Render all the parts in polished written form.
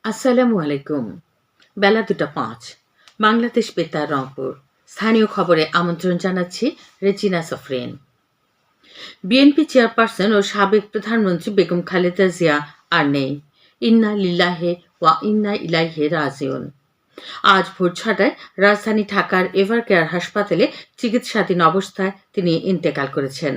আসসালামু আলাইকুম। বেলা 2:05 বাংলাদেশ বেতার রংপুর। স্থানীয় খবরে আমন্ত্রণ জানাচ্ছি রেজিনা সফরিন। বিএনপি চেয়ারপারসন ও সাবেক প্রধানমন্ত্রী বেগম খালেদা জিয়া আর নেই। ইন্না লিল্লাহি ওয়া ইন্না ইলাইহি রাজিউন। আজ ভোর 6টায় রাজধানী ঢাকার এভারকেয়ার হাসপাতালে চিকিৎসাধীন অবস্থায় তিনি ইন্তেকাল করেছেন।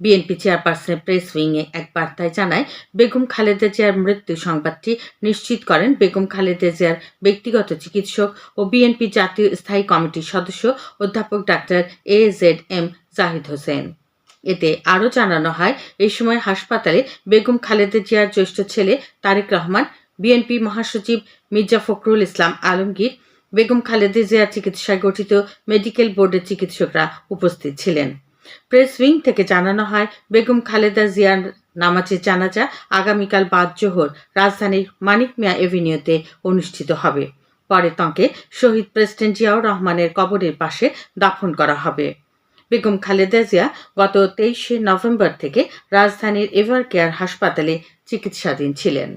বিএনপি চেয়ারপারসনের প্রেস উইংয়ে এক বার্তায় জানায়, বেগম খালেদা জিয়ার মৃত্যু সংবাদটি নিশ্চিত করেন বেগম খালেদা জিয়ার ব্যক্তিগত চিকিৎসক ও বিএনপি জাতীয় স্থায়ী কমিটির সদস্য অধ্যাপক ডাক্তার AZM জাহিদ হোসেন। এতে আরও জানানো হয়, এই সময় হাসপাতালে বেগম খালেদা জিয়ার জ্যেষ্ঠ ছেলে তারেক রহমান, বিএনপি মহাসচিব মির্জা ফখরুল ইসলাম আলমগীর, বেগম খালেদা জিয়ার চিকিৎসায় গঠিত মেডিকেল বোর্ডের চিকিৎসকরা উপস্থিত ছিলেন। প্রেস উইং থেকে জানানো হয়, বেগম খালেদা জিয়ার নামাজে জানাজা আগামীকাল বাদ জোহর রাজধানীর মানিক মিয়া এভিনিউতে অনুষ্ঠিত হবে। পরে তাঁকে শহীদ প্রেসিডেন্ট জিয়াউর রহমানের কবরের পাশে দাফন করা হবে। বেগম খালেদা জিয়া গত 23শে নভেম্বর থেকে রাজধানীর এভারকেয়ার হাসপাতালে চিকিৎসাধীন ছিলেন।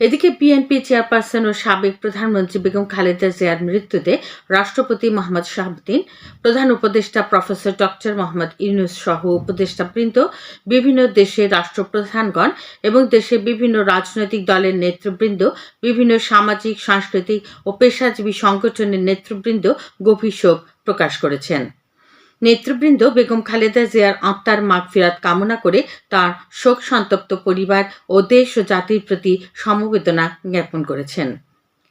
এদিকে বিএনপি চেয়ারপারসন ও সাবেক প্রধানমন্ত্রী বেগম খালেদা জিয়ার মৃত্যুতে রাষ্ট্রপতি মোহাম্মদ শাহাবুদ্দিন, প্রধান উপদেষ্টা প্রফেসর ডক্টর মোহাম্মদ ইউনূস সহ উপদেষ্টাবৃন্দ, বিভিন্ন দেশের রাষ্ট্রপ্রধানগণ এবং দেশের বিভিন্ন রাজনৈতিক দলের নেতৃবৃন্দ, বিভিন্ন সামাজিক, সাংস্কৃতিক ও পেশাজীবী সংগঠনের নেতৃবৃন্দ গভীর শোক প্রকাশ করেছেন। নেতৃবৃন্দ বেগম খালেদা জিয়ার আত্মার মাগফিরাত কামনা করে তার শোক সন্তপ্ত পরিবার ও দেশ ও জাতির প্রতি সমবেদনা জ্ঞাপন করেছেন।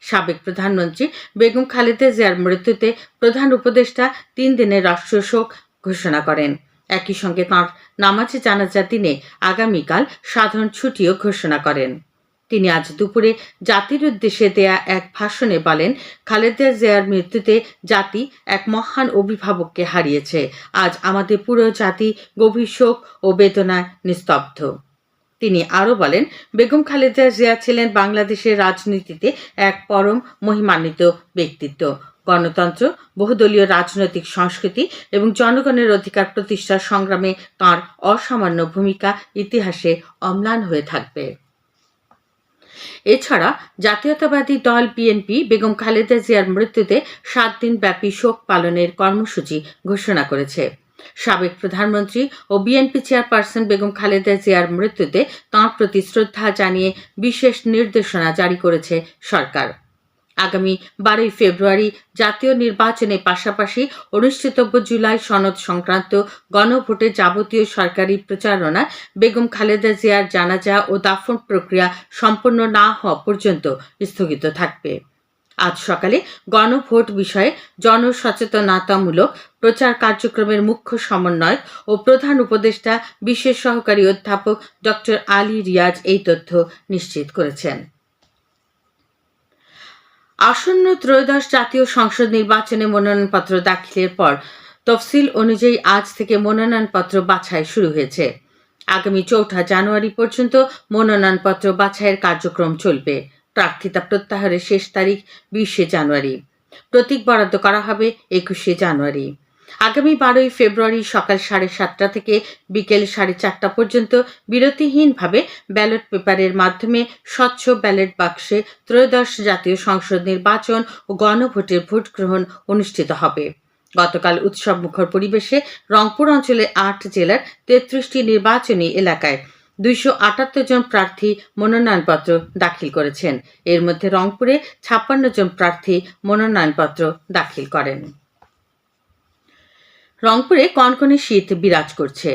সাবেক প্রধানমন্ত্রী বেগম খালেদা জিয়ার মৃত্যুতে প্রধান উপদেষ্টা 3 দিনের রাষ্ট্রীয় শোক ঘোষণা করেন। একই সঙ্গে তাঁর নামাজে জানাজার দিনে আগামীকাল সাধারণ ছুটিও ঘোষণা করেন। তিনি আজ দুপুরে জাতির উদ্দেশ্যে দেয়া এক ভাষণে বলেন, খালেদা জিয়ার মৃত্যুতে জাতি এক মহান অভিভাবককে হারিয়েছে। আজ আমাদের পুরো জাতি গভীর শোক ও বেদনায় নিস্তব্ধ। তিনি আরও বলেন, বেগম খালেদা জিয়া ছিলেন বাংলাদেশের রাজনীতিতে এক পরম মহিমান্বিত ব্যক্তিত্ব। গণতন্ত্র, বহুদলীয় রাজনৈতিক সংস্কৃতি এবং জনগণের অধিকার প্রতিষ্ঠার সংগ্রামে তাঁর অসামান্য ভূমিকা ইতিহাসে অম্লান হয়ে থাকবে। এছাড়া জাতীয়তাবাদী দল বিএনপি বেগম খালেদা জিয়ার মৃত্যুতে 7 দিন ব্যাপী শোক পালনের কর্মসূচি ঘোষণা করেছে। সাবেক প্রধানমন্ত্রী ও বিএনপি চেয়ারপারসন বেগম খালেদা জিয়ার মৃত্যুতে তাঁর প্রতি শ্রদ্ধা জানিয়ে বিশেষ নির্দেশনা জারি করেছে সরকার। আগামী 12 ফেব্রুয়ারি জাতীয় নির্বাচনের পাশাপাশি অনুষ্ঠিতব্য জুলাই সনদ সংক্রান্ত গণভোটের যাবতীয় সরকারি প্রচারণা বেগম খালেদা জিয়ার জানাজা ও দাফন প্রক্রিয়া সম্পন্ন না হওয়া পর্যন্ত স্থগিত থাকবে। আজ সকালে গণভোট বিষয়ে জনসচেতনতামূলক প্রচার কার্যক্রমের মুখ্য সমন্বয়ক ও প্রধান উপদেষ্টা বিশেষ সহকারী অধ্যাপক ডক্টর আলী রিয়াজ এই তথ্য নিশ্চিত করেছেন। আসন্ন ত্রয়োদশ জাতীয় সংসদ নির্বাচনে মনোনয়নপত্র দাখিলের পর তফসিল অনুযায়ী আজ থেকে মনোনয়নপত্র বাছাই শুরু হয়েছে। আগামী 4 জানুয়ারি পর্যন্ত মনোনয়নপত্র বাছাইয়ের কার্যক্রম চলবে। প্রার্থিতা প্রত্যাহারের শেষ তারিখ 20 জানুয়ারি। প্রতীক বরাদ্দ করা হবে 21 জানুয়ারি। আগামী 12 ফেব্রুয়ারি সকাল 7:30 থেকে বিকেল 4:30 পর্যন্ত বিরতিহীনভাবে ব্যালট পেপারের মাধ্যমে স্বচ্ছ ব্যালট বাক্সে ত্রয়োদশ জাতীয় সংসদ নির্বাচন ও গণভোটের ভোট গ্রহণ অনুষ্ঠিত হবে। গতকাল উৎসবমুখর পরিবেশে রংপুর অঞ্চলের 8 জেলার 33টি নির্বাচনী এলাকায় 278 জন প্রার্থী মনোনয়নপত্র দাখিল করেছেন। এর মধ্যে রংপুরে 56 জন প্রার্থী মনোনয়নপত্র দাখিল করেন। রংপুরে কনকনে শীত বিরাজ করছে।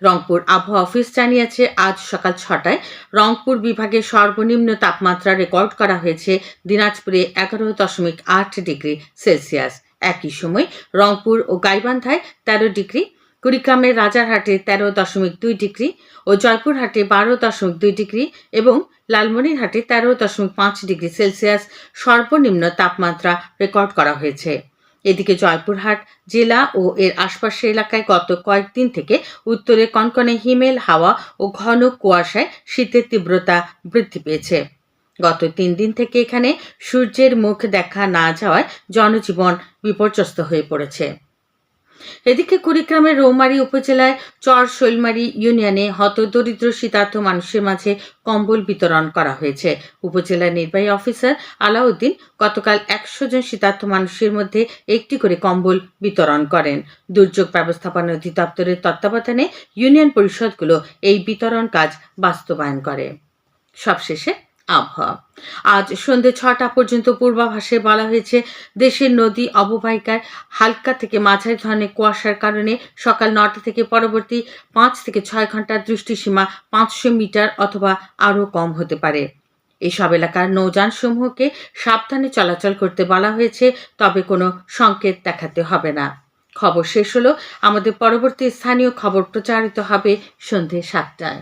রংপুর আবহাওয়া অফিস জানিয়েছে, আজ সকাল 6টায় রংপুর বিভাগে সর্বনিম্ন তাপমাত্রা রেকর্ড করা হয়েছে দিনাজপুরে 11.8 ডিগ্রি সেলসিয়াস। একই সময় রংপুর ও গাইবান্ধায় 13 ডিগ্রি, কুড়িগ্রামের রাজারহাটে 13.2 ডিগ্রি ও জয়পুরহাটে 12.2 ডিগ্রি এবং লালমনিরহাটে 13.5 ডিগ্রি সেলসিয়াস সর্বনিম্ন তাপমাত্রা রেকর্ড করা হয়েছে। এদিকে জয়পুরহাট জেলা ও এর আশপাশের এলাকায় গত কয়েকদিন থেকে উত্তরে কনকনে হিমেল হাওয়া ও ঘন কুয়াশায় শীতের তীব্রতা বৃদ্ধি পেয়েছে। গত 3 দিন থেকে এখানে সূর্যের মুখ দেখা না যাওয়ায় জনজীবন বিপর্যস্ত হয়ে পড়েছে। এদিকে কুড়িগ্রামের রৌমারী উপজেলায় চর শৈলমারী ইউনিয়নে হতদরিদ্র শীতার্ত মানুষের মাঝে কম্বল বিতরণ করা হয়েছে। উপজেলা নির্বাহী অফিসার আলাউদ্দিন গতকাল 100 জন শীতার্ত মানুষের মধ্যে একটি করে কম্বল বিতরণ করেন। দুর্যোগ ব্যবস্থাপনা অধিদপ্তরের তত্ত্বাবধানে ইউনিয়ন পরিষদগুলো এই বিতরণ কাজ বাস্তবায়ন করে। সবশেষে আবহাওয়া। আজ সন্ধ্যে 6টা পর্যন্ত পূর্বাভাসে বলা হয়েছে, দেশের নদী অববাহিকায় হালকা থেকে মাঝারি ধরনের কুয়াশার কারণে সকাল 9টা থেকে পরবর্তী 5 থেকে 6 ঘন্টার দৃষ্টিসীমা 500 মিটার অথবা আরও কম হতে পারে। এসব এলাকার নৌযানসমূহকে সাবধানে চলাচল করতে বলা হয়েছে, তবে কোনো সংকেত দেখাতে হবে না। খবর শেষ হলো। আমাদের পরবর্তী স্থানীয় খবর প্রচারিত হবে সন্ধ্যে 7টায়।